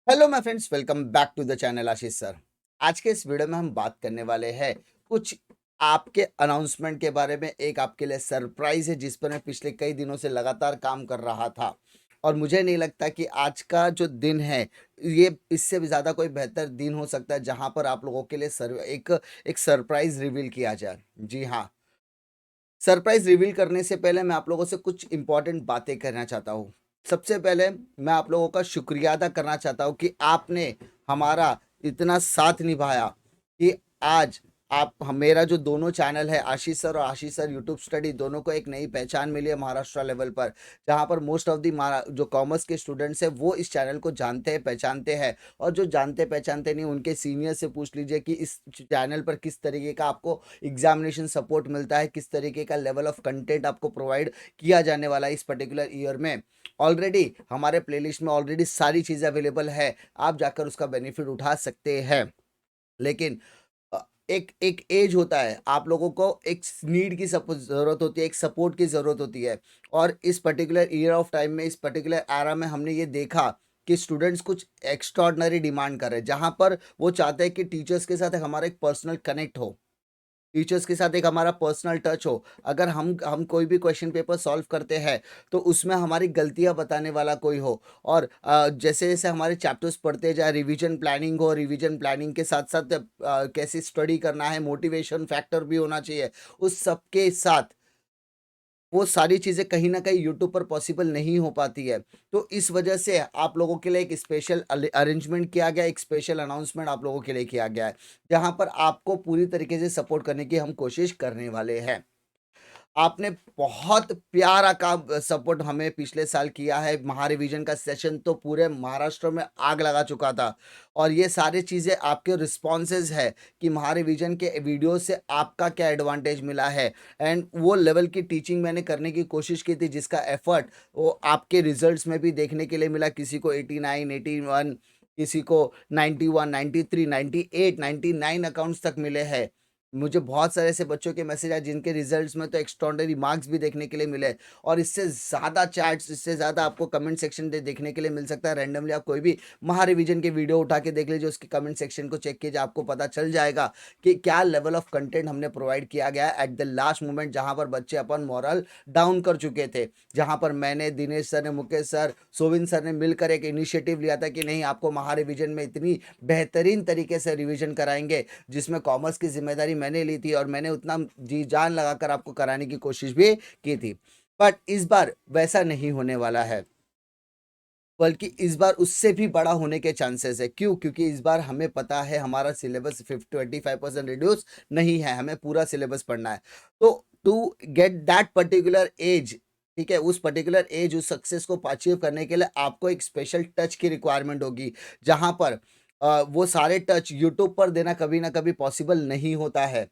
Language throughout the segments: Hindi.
Hello my friends, welcome back to the channel Ashish sir. आज के इस वीडियो में हम बात करने वाले हैं कुछ आपके अनाउंसमेंट के बारे में। एक आपके लिए सरप्राइज है जिस पर मैं पिछले कई दिनों से लगातार काम कर रहा था और मुझे नहीं लगता कि आज का जो दिन है ये इससे भी ज़्यादा कोई बेहतर दिन हो सकता है जहां पर आप लोगों के लिए एक सरप्राइज रिवील किया जाए। जी हाँ, सरप्राइज़ रिवील करने से पहले मैं आप लोगों से कुछ इम्पोर्टेंट बातें कहना चाहता हूँ। सबसे पहले मैं आप लोगों का शुक्रिया अदा करना चाहता हूँ कि आपने हमारा इतना साथ निभाया कि आज मेरा जो दोनों चैनल है, आशीष सर और आशीष सर यूट्यूब स्टडी, दोनों को एक नई पहचान मिली है महाराष्ट्र लेवल पर। जहाँ पर मोस्ट ऑफ दी जो कॉमर्स के स्टूडेंट्स हैं वो इस चैनल को जानते हैं, पहचानते हैं। और जो जानते पहचानते नहीं, उनके सीनियर से पूछ लीजिए कि इस चैनल पर किस तरीके का आपको एग्जामिनेशन सपोर्ट मिलता है, किस तरीके का लेवल ऑफ कंटेंट आपको प्रोवाइड किया जाने वाला है इस पर्टिकुलर ईयर में। ऑलरेडी हमारे प्लेलिस्ट में ऑलरेडी सारी चीज़ें अवेलेबल है, आप जाकर उसका बेनिफिट उठा सकते हैं। लेकिन एक एक एज होता है, आप लोगों को एक नीड की ज़रूरत होती है, एक सपोर्ट की ज़रूरत होती है। और इस पर्टिकुलर ईयर ऑफ टाइम में, इस पर्टिकुलर एरा में हमने ये देखा कि स्टूडेंट्स कुछ एक्स्ट्रॉर्डनरी डिमांड कर रहे हैं, जहाँ पर वो चाहते हैं कि टीचर्स के साथ हमारा एक पर्सनल कनेक्ट हो, टीचर्स के साथ एक हमारा पर्सनल टच हो। अगर हम कोई भी क्वेश्चन पेपर सॉल्व करते हैं तो उसमें हमारी गलतियां बताने वाला कोई हो। और जैसे जैसे हमारे चैप्टर्स पढ़ते जाए, रिवीजन प्लानिंग हो, रिवीजन प्लानिंग के साथ साथ कैसे स्टडी करना है, मोटिवेशन फैक्टर भी होना चाहिए। उस सब के साथ वो सारी चीज़ें कहीं न कहीं यूट्यूब पर पॉसिबल नहीं हो पाती है। तो इस वजह से आप लोगों के लिए एक स्पेशल अरेंजमेंट किया गया, एक स्पेशल अनाउंसमेंट आप लोगों के लिए किया गया है, जहाँ पर आपको पूरी तरीके से सपोर्ट करने की हम कोशिश करने वाले हैं। आपने बहुत प्यारा काम सपोर्ट हमें पिछले साल किया है। महारिवीजन का सेशन तो पूरे महाराष्ट्र में आग लगा चुका था और ये सारी चीज़ें आपके रिस्पॉन्सेज़ है कि महारिवीजन के वीडियो से आपका क्या एडवांटेज मिला है। एंड वो लेवल की टीचिंग मैंने करने की कोशिश की थी जिसका एफर्ट वो आपके रिजल्ट्स में भी देखने के लिए मिला। किसी को 89, 81, किसी को 91, 93, 98, 99 अकाउंट्स तक मिले हैं। मुझे बहुत सारे ऐसे बच्चों के मैसेज आए जिनके रिजल्ट्स में तो एक्स्ट्राऑर्डिनरी मार्क्स भी देखने के लिए मिले। और इससे ज़्यादा चैट्स, इससे ज़्यादा आपको कमेंट सेक्शन दे देखने के लिए मिल सकता है। रैंडमली आप कोई भी महारिवीजन के वीडियो उठा के देख लीजिए, उसके कमेंट सेक्शन को चेक कीजिए, आपको पता चल जाएगा कि क्या लेवल ऑफ कंटेंट हमने प्रोवाइड किया गया है एट द लास्ट मोमेंट, जहाँ पर बच्चे अपन मॉरल डाउन कर चुके थे। जहाँ पर मैंने, दिनेश सर ने, मुकेश सर, सोविन सर ने मिलकर एक इनिशिएटिव लिया था कि नहीं, आपको महारिवीजन में इतनी बेहतरीन तरीके से रिवीजन कराएंगे, जिसमें कॉमर्स की ज़िम्मेदारी मैंने ली थी और मैंने उतना जी जान लगाकर आपको कराने की कोशिश भी की थी। बट इस बार वैसा नहीं होने वाला है, बल्कि इस बार उससे भी बड़ा होने के चांसेस है। क्यों? क्योंकि इस बार हमें पता है हमारा सिलेबस 25% रिड्यूस नहीं है, हमें पूरा सिलेबस पढ़ना है। तो to get that particular edge, ठीक है, उस पर्टिकुलर एज, उस सक्सेस को अचीव करने के लिए आपको एक स्पेशल टच की रिक्वायरमेंट होगी, जहाँ पर वो सारे टच यूट्यूब पर देना कभी ना कभी पॉसिबल नहीं होता है।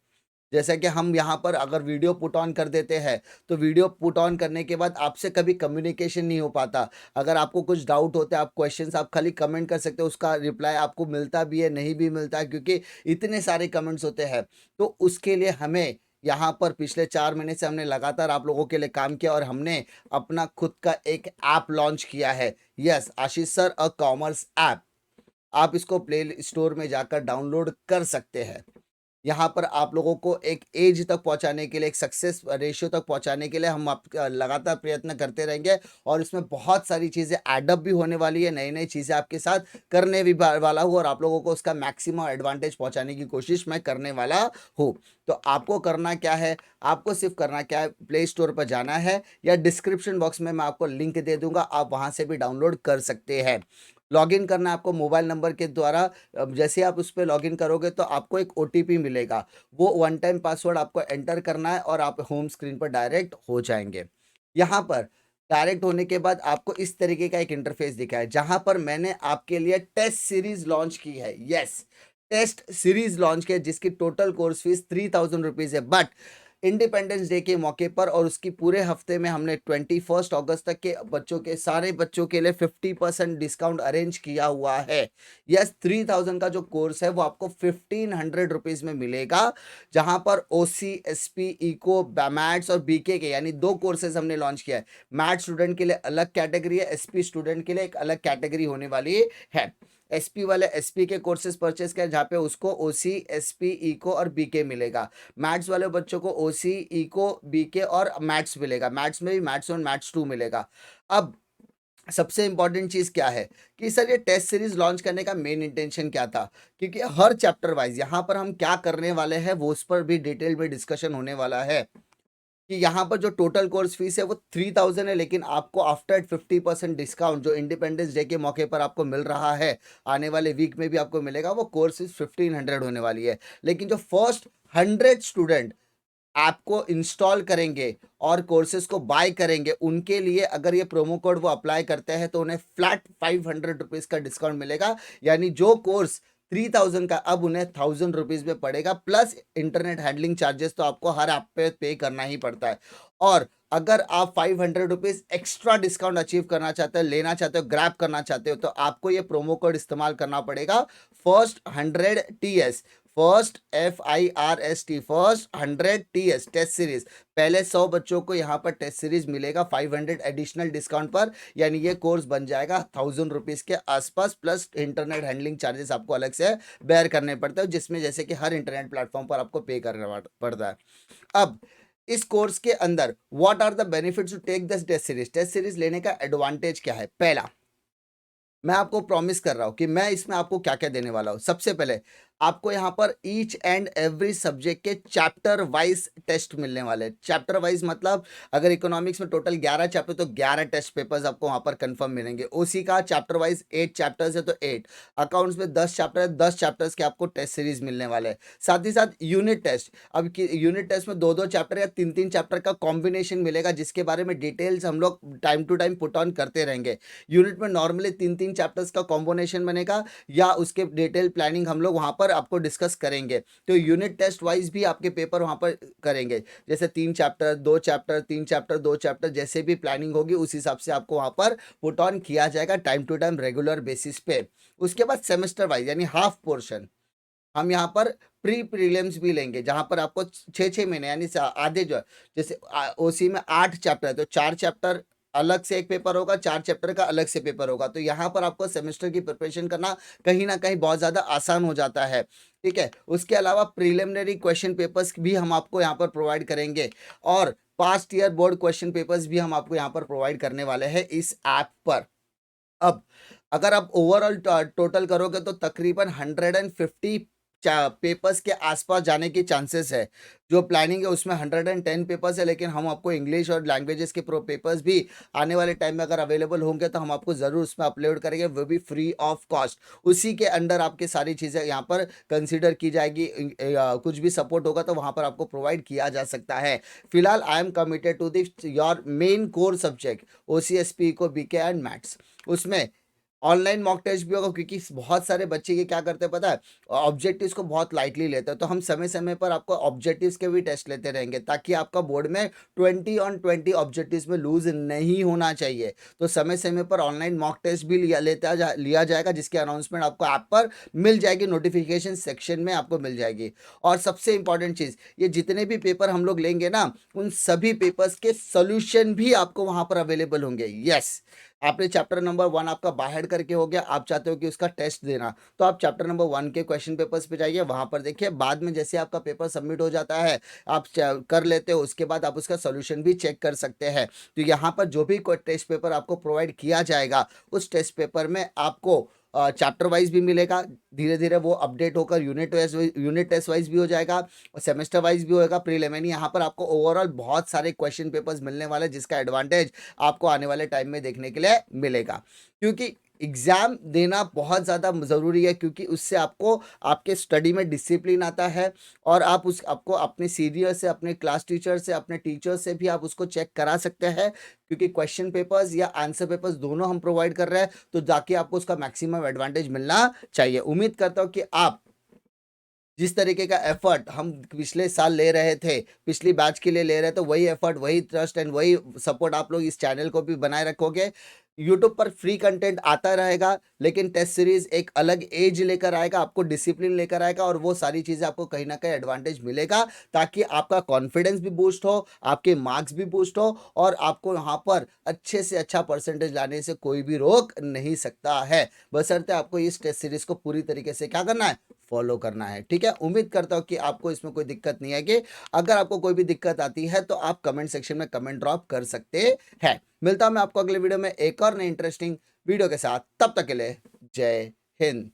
जैसा कि हम यहाँ पर अगर वीडियो पुट ऑन कर देते हैं, तो वीडियो पुट ऑन करने के बाद आपसे कभी कम्युनिकेशन नहीं हो पाता। अगर आपको कुछ डाउट होते हैं, आप क्वेश्चंस आप खाली कमेंट कर सकते हो, उसका रिप्लाई आपको मिलता भी है, नहीं भी मिलता है, क्योंकि इतने सारे कमेंट्स होते हैं। तो उसके लिए हमें यहाँ पर पिछले 4 महीने से हमने लगातार आप लोगों के लिए काम किया और हमने अपना खुद का एक ऐप लॉन्च किया है। यस, आशीष सर अ कॉमर्स ऐप। आप इसको प्ले स्टोर में जाकर डाउनलोड कर सकते हैं। यहाँ पर आप लोगों को एक एज तक पहुँचाने के लिए, एक सक्सेस रेशियो तक पहुँचाने के लिए हम आप लगातार प्रयत्न करते रहेंगे और इसमें बहुत सारी चीज़ें एडअप भी होने वाली है, नई-नई चीज़ें आपके साथ करने भी वाला हूँ और आप लोगों को उसका मैक्सिमम एडवांटेज पहुँचाने की कोशिश मैं करने वाला हूँ। तो आपको करना क्या है? आपको सिर्फ़ करना क्या है? प्ले स्टोर पर जाना है या डिस्क्रिप्शन बॉक्स में मैं आपको लिंक दे दूँगा, आप वहाँ से भी डाउनलोड कर सकते हैं। लॉगिन करना है आपको मोबाइल नंबर के द्वारा। अब जैसे आप उस पे लॉगिन करोगे तो आपको एक ओटीपी मिलेगा, वो वन टाइम पासवर्ड आपको एंटर करना है और आप होम स्क्रीन पर डायरेक्ट हो जाएँगे। यहाँ पर डायरेक्ट होने के बाद आपको इस तरीके का एक इंटरफेस दिखा है, जहाँ पर मैंने आपके लिए टेस्ट सीरीज़ लॉन्च की है। यस, टेस्ट सीरीज़ लॉन्च की है जिसकी टोटल कोर्स फीस 3000 रुपीज़ है। बट इंडिपेंडेंस डे के मौके पर और उसकी पूरे हफ्ते में हमने 21 अगस्त तक के बच्चों के, सारे बच्चों के लिए 50% डिस्काउंट अरेंज किया हुआ है। यस, 3000 का जो कोर्स है वो आपको 1500 रुपीज़ में मिलेगा, जहां पर ओसी, एसपी, इको, मैथ्स और बीके के, यानी 2 कोर्सेज हमने लॉन्च किया है। मैथ्स स्टूडेंट के लिए अलग कैटेगरी है, एसपी स्टूडेंट के लिए एक अलग कैटेगरी होने वाली है। एसपी वाले एसपी के कोर्सेज परचेस करें जहाँ पे उसको ओसी, एसपी, इको और बीके मिलेगा। मैथ्स वाले बच्चों को ओसी, इको, बीके और मैथ्स मिलेगा। मैथ्स में भी मैथ्स 1, मैथ्स 2 मिलेगा। अब सबसे इंपॉर्टेंट चीज़ क्या है कि सर ये टेस्ट सीरीज लॉन्च करने का मेन इंटेंशन क्या था, क्योंकि हर चैप्टर वाइज यहाँ पर हम क्या करने वाले हैं वो उस पर भी डिटेल में डिस्कशन होने वाला है कि यहाँ पर जो टोटल कोर्स फीस है वो 3000 है, लेकिन आपको आफ्टर 50% डिस्काउंट जो इंडिपेंडेंस डे के मौके पर आपको मिल रहा है, आने वाले वीक में भी आपको मिलेगा, वो कोर्स फीस 1500 होने वाली है। लेकिन जो फर्स्ट 100 स्टूडेंट ऐप को इंस्टॉल करेंगे और कोर्सेज को बाय करेंगे, उनके लिए अगर ये प्रोमो कोड वो अप्लाई करते हैं तो उन्हें फ्लैट 500 रुपीज़ का डिस्काउंट मिलेगा। यानी जो कोर्स 3000 का अब उन्हें 1000 रुपीज़ में पड़ेगा, प्लस इंटरनेट हैंडलिंग चार्जेस तो आपको हर ऐप पे करना ही पड़ता है। और अगर आप 500 रुपीज़ एक्स्ट्रा डिस्काउंट अचीव करना चाहते हो, लेना चाहते हो, ग्रैब करना चाहते हो, तो आपको ये प्रोमो कोड इस्तेमाल करना पड़ेगा first 100 TS, first FIRST, first 100 TS test series. पहले 100 बच्चों को यहाँ पर टेस्ट सीरीज मिलेगा 500 एडिशनल डिस्काउंट पर, यानी ये कोर्स बन जाएगा 1000 रुपीज़ के आसपास, प्लस इंटरनेट हैंडलिंग चार्जेस आपको अलग से बेयर करने पड़ते हैं, जिसमें जैसे कि हर इंटरनेट प्लेटफॉर्म पर आपको पे करना पड़ता है। अब इस कोर्स के अंदर what are the benefits to take this test series, test series लेने का एडवांटेज क्या है। पहला, मैं आपको प्रॉमिस कर रहा हूं कि मैं इसमें आपको क्या क्या देने वाला हूं। सबसे पहले आपको यहाँ पर ईच एंड एवरी सब्जेक्ट के चैप्टर वाइज टेस्ट मिलने वाले हैं। चैप्टर वाइज मतलब अगर इकोनॉमिक्स में टोटल 11 चैप्टर तो 11 टेस्ट पेपर्स आपको वहाँ पर कंफर्म मिलेंगे। ओसी का चैप्टर वाइज 8 चैप्टर्स है तो 8, अकाउंट्स में 10 चैप्टर है, 10 चैप्टर्स के आपको टेस्ट सीरीज मिलने वाले हैं। साथ ही साथ यूनिट टेस्ट, अब यूनिट टेस्ट में 2-2 चैप्टर या 3-3 चैप्टर का कॉम्बिनेशन मिलेगा, जिसके बारे में डिटेल्स हम लोग time to time put on करते रहेंगे। यूनिट में नॉर्मली 3-3 चैप्टर्स का कॉम्बिनेशन बनेगा या उसके डिटेल प्लानिंग हम लोग वहाँ पर आपको डिस्कस करेंगे। तो यूनिट टेस्ट वाइज भी आपके पेपर वहाँ पर करेंगे, जैसे 3 चैप्टर 2 चैप्टर 3 चैप्टर 2 चैप्टर, जैसे भी प्लानिंग होगी उस हिसाब से आपको वहाँ पर पुट ऑन किया जाएगा time to time regular basis पे। उसके बाद सेमेस्टर वाइज यानी हाफ पोर्शन हम यहाँ पर प्री प्रीलिम्स भी लेंगे, जहाँ पर आपको 6-6 महीने यानी आधे जो है, जैसे ओसी में 8 चैप्टर है तो 4 चैप्टर अलग से एक पेपर होगा, 4 चैप्टर का अलग से पेपर होगा। तो यहाँ पर आपको सेमेस्टर की प्रिपरेशन करना कहीं ना कहीं बहुत ज़्यादा आसान हो जाता है। ठीक है, उसके अलावा प्रिलिमिनरी क्वेश्चन पेपर्स भी हम आपको यहाँ पर प्रोवाइड करेंगे और past year board question papers भी हम आपको यहाँ पर प्रोवाइड करने वाले हैं इस ऐप पर। अब अगर आप ओवरऑल टोटल करोगे तो तकरीबन 150 पेपर्स के आसपास जाने की चांसेस है। जो प्लानिंग है उसमें 110 पेपर्स है, लेकिन हम आपको इंग्लिश और लैंग्वेजेस के प्रो पेपर्स भी आने वाले टाइम में अगर अवेलेबल होंगे तो हम आपको ज़रूर उसमें अपलोड करेंगे, वो भी फ्री ऑफ कॉस्ट। उसी के अंडर आपकी सारी चीज़ें यहाँ पर कंसिडर की जाएगी। कुछ भी सपोर्ट होगा तो वहाँ पर आपको प्रोवाइड किया जा सकता है। फिलहाल I am committed to this your main core subject OCSP को BK एंड मैथ्स। उसमें ऑनलाइन मॉक टेस्ट भी होगा, क्योंकि बहुत सारे बच्चे ये क्या करते हैं पता है, ऑब्जेक्टिव्स को बहुत लाइटली लेते हैं। तो हम समय समय पर आपको ऑब्जेक्टिव्स के भी टेस्ट लेते रहेंगे, ताकि आपका बोर्ड में 20 on 20 ऑब्जेक्टिव्स में लूज नहीं होना चाहिए। तो समय समय पर ऑनलाइन मॉक टेस्ट भी लिया जाएगा, जिसकी अनाउंसमेंट आपको ऐप पर मिल जाएगी, नोटिफिकेशन सेक्शन में आपको मिल जाएगी। और सबसे इंपॉर्टेंट चीज़, ये जितने भी पेपर हम लोग लेंगे ना, उन सभी पेपर्स के सोल्यूशन भी आपको वहाँ पर अवेलेबल होंगे। यस, आपने चैप्टर नंबर 1 आपका बाहर करके हो गया, आप चाहते हो कि उसका टेस्ट देना, तो आप चैप्टर नंबर 1 के क्वेश्चन पेपर्स पे जाइए, वहाँ पर देखिए। बाद में जैसे आपका पेपर सबमिट हो जाता है, आप कर लेते हो, उसके बाद आप उसका सोल्यूशन भी चेक कर सकते हैं। तो यहाँ पर जो भी कोई टेस्ट पेपर आपको प्रोवाइड किया जाएगा, उस टेस्ट पेपर में आपको चैप्टर वाइज भी मिलेगा। धीरे धीरे वो अपडेट होकर यूनिट टेस्ट वाइज भी हो जाएगा और सेमेस्टर वाइज भी होगा प्रीलिमिनरी। यहाँ पर आपको ओवरऑल बहुत सारे क्वेश्चन पेपर्स मिलने वाले, जिसका एडवांटेज आपको आने वाले टाइम में देखने के लिए मिलेगा। क्योंकि एग्ज़ाम देना बहुत ज़्यादा ज़रूरी है, क्योंकि उससे आपको आपके स्टडी में डिसिप्लिन आता है और आपको अपने सीनियर से, अपने क्लास टीचर से, अपने टीचर से भी आप उसको चेक करा सकते हैं। क्योंकि क्वेश्चन पेपर्स या आंसर पेपर्स दोनों हम प्रोवाइड कर रहे हैं, तो जाके आपको उसका मैक्सिमम एडवांटेज मिलना चाहिए। उम्मीद करता हूँ कि आप जिस तरीके का एफर्ट हम पिछले साल ले रहे थे, पिछली बैच के लिए ले रहे थे, वही एफर्ट, वही ट्रस्ट एंड वही सपोर्ट आप लोग इस चैनल को भी बनाए रखोगे। यूट्यूब पर फ्री कंटेंट आता रहेगा, लेकिन टेस्ट सीरीज एक अलग एज लेकर आएगा, आपको डिसिप्लिन लेकर आएगा और वो सारी चीज़ें आपको कहीं न कहीं एडवांटेज मिलेगा ताकि आपका कॉन्फिडेंस भी बूस्ट हो, आपके मार्क्स भी बूस्ट हो और आपको यहाँ पर अच्छे से अच्छा परसेंटेज लाने से कोई भी रोक नहीं सकता है। बशर्ते आपको इस टेस्ट सीरीज को पूरी तरीके से क्या करना है? फॉलो करना है। ठीक है? उम्मीद करता हूँ कि आपको इसमें कोई दिक्कत नहीं आएगी। अगर आपको कोई भी दिक्कत आती है तो आप कमेंट सेक्शन में कमेंट ड्रॉप कर सकते हैं। मिलता हूँ मैं आपको अगले वीडियो में एक और नई इंटरेस्टिंग वीडियो के साथ। तब तक के लिए जय हिंद।